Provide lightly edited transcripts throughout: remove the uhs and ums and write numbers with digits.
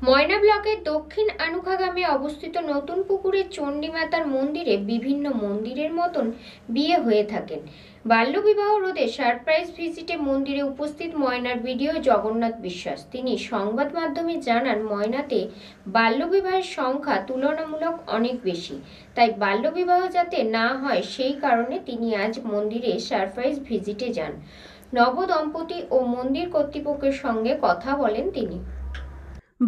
ময়না ব্লকের দক্ষিণ আনুখা গ্রামে অবস্থিত নতুন পুকুরের চণ্ডীমাতার মন্দিরে বিভিন্ন মন্দিরের মতন বিয়ে হয়ে থাকেন। বাল্যবিবাহ রোধে সারপ্রাইজ ভিজিটে মন্দিরে উপস্থিত ময়নার ভিডিও জগন্নাথ বিশ্বাস। তিনি সংবাদ মাধ্যমে জানান, ময়নাতে বাল্যবিবাহের সংখ্যা তুলনামূলক অনেক বেশি, তাই বাল্যবিবাহ যাতে না হয় সেই কারণে তিনি আজ মন্দিরে সারপ্রাইজ ভিজিটে যান। নবদম্পতি ও মন্দির কর্তৃপক্ষের সঙ্গে কথা বলেন তিনি।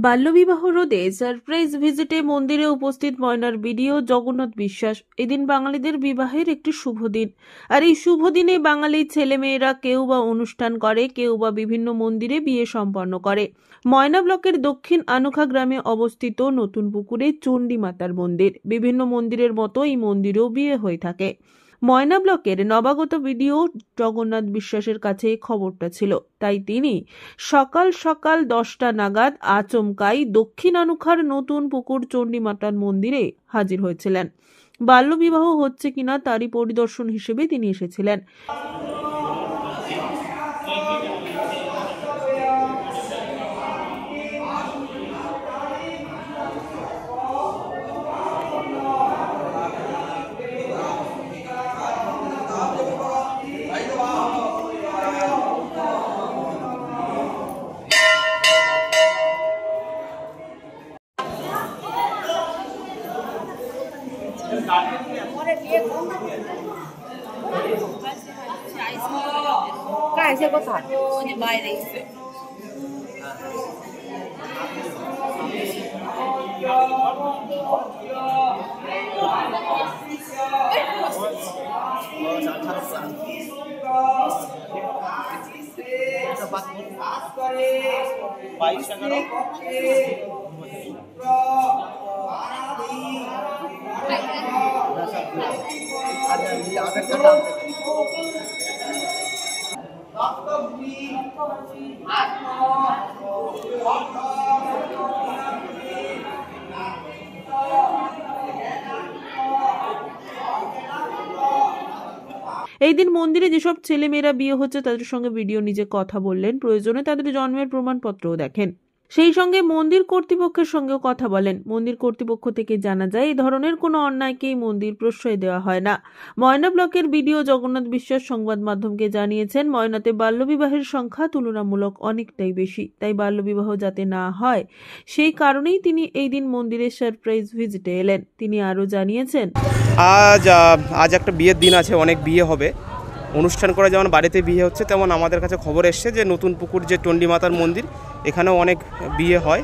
বাল্যবিবাহ রোধে সারপ্রাইজ ভিজিটে মন্দিরে উপস্থিত ময়নার ভিডিও জগন্নাথ বিশ্বাস। এদিন বাঙালিদের বিবাহের একটি শুভ দিন, আর এই শুভ দিনে বাঙালি ছেলেমেয়েরা কেউ বা অনুষ্ঠান করে, কেউ বা বিভিন্ন মন্দিরে বিয়ে সম্পন্ন করে। ময়না ব্লকের দক্ষিণ আনুখা গ্রামে অবস্থিত নতুন পুকুরে চণ্ডী মাতার মন্দির। বিভিন্ন মন্দিরের মতো এই মন্দিরেও বিয়ে হয়ে থাকে। ময়না ব্লকের নবাগত ভিডিও জগন্নাথ বিশ্বাসের কাছে খবরটা ছিল, তাই তিনি সকাল সকাল 10টা নাগাদ আচমকাই দক্ষিণ আনুখার নতুন পুকুর চণ্ডী মাতার মন্দিরে হাজির হয়েছিলেন। বাল্যবিবাহ হচ্ছে কিনা তারই পরিদর্শন হিসেবে তিনি এসেছিলেন। কাছে কোথায় ওই যে বাইরে এসে এই দিন মন্দিরে যেসব ছেলেমেয়েরা বিয়ে হচ্ছে তাদের সঙ্গে ভিডিও নিজে কথা বললেন, প্রয়োজনে তাদের জন্মের প্রমাণপত্রও দেখেন। সেই সঙ্গে মন্দির কর্তৃপক্ষের সঙ্গেও কথা বলেন। মন্দির কর্তৃপক্ষ থেকে জানা যায়, এই ধরনের কোনো অন্যায়কেই মন্দির প্রশ্রয় দেওয়া হয় না। ময়না ব্লকের ভিডিও জগন্নাথ বিশ্বাস সংবাদ মাধ্যমকে জানিয়েছেন, ময়নাতে বাল্যবিবাহের সংখ্যা তুলনামূলক অনেকটাই বেশি, তাই বাল্যবিবাহ যাতে না হয় সেই কারণেই তিনি এই দিন মন্দিরের সারপ্রাইজ ভিজিটে এলেন। তিনি আরও জানিয়েছেন, আজ একটা বিয়ের দিন আছে, অনেক বিয়ে হবে। অনুষ্ঠান করে যেমন বাড়িতে বিয়ে হচ্ছে, তেমন আমাদের কাছে খবর এসছে যে নতুন পুকুর যে চণ্ডী মাতার মন্দির, এখানেও অনেক বিয়ে হয়,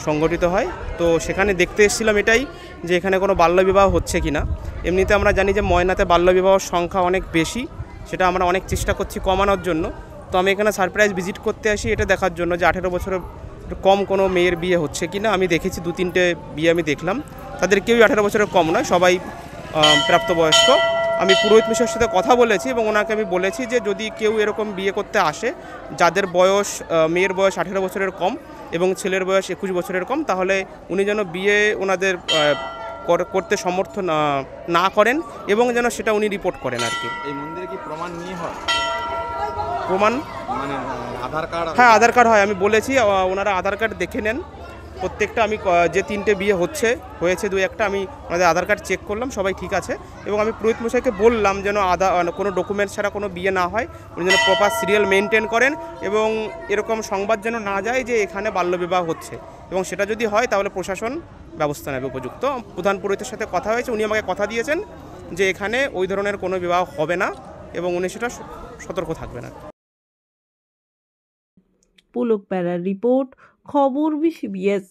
সংগঠিত হয়। তো সেখানে দেখতে এসেছিলাম এটাই, যে এখানে কোনো বাল্যবিবাহ হচ্ছে কি না। এমনিতে আমরা জানি যে ময়নাতে বাল্যবিবাহের সংখ্যা অনেক বেশি, সেটা আমরা অনেক চেষ্টা করছি কমানোর জন্য। তো আমি এখানে সারপ্রাইজ ভিজিট করতে আসি এটা দেখার জন্য যে 18 বছরের কম কোনো মেয়ের বিয়ে হচ্ছে কি না। আমি দেখেছি 2-3টে বিয়ে আমি দেখলাম, তাদের কেউই 18 বছরের কম নয়, সবাই প্রাপ্তবয়স্ক। আমি পুরোহিত মিশ্রের সাথে কথা বলেছি এবং ওনাকে আমি বলেছি যে যদি কেউ এরকম বিয়ে করতে আসে, যাদের বয়স, মেয়ের বয়স 18 বছরের কম এবং ছেলের বয়স 21 বছরের কম, তাহলে উনি যেন বিয়ে ওনাদের করতে সমর্থন না করেন এবং যেন সেটা উনি রিপোর্ট করেন আর কি। এই মন্দিরে কি প্রমাণ নিয়ে হয়? প্রমাণ মানে আধার কার্ড? হ্যাঁ, আধার কার্ড হয়। আমি বলেছি ওনারা আধার কার্ড দেখে নেন প্রত্যেকটা। আমি যে 3টে বিয়ে হয়েছে 2-1টা, আমি ওনাদের আধার কার্ড চেক করলাম, সবাই ঠিক আছে। এবং আমি পুরোহিত মশাইকে বললাম যেন কোনো ডকুমেন্টস ছাড়া কোনো বিয়ে না হয়, উনি যেন প্রপার সিরিয়াল মেনটেন করেন এবং এরকম সংবাদ যেন না যায় যে এখানে বাল্যবিবাহ হচ্ছে, এবং সেটা যদি হয় তাহলে প্রশাসন ব্যবস্থা নেবে উপযুক্ত। প্রধান পুরোহিতের সাথে কথা হয়েছে, উনি আমাকে কথা দিয়েছেন যে এখানে ওই ধরনের কোনো বিবাহ হবে না এবং উনি সেটা সতর্ক থাকবেন। পুলক প্যারার রিপোর্ট, খবর 20BS।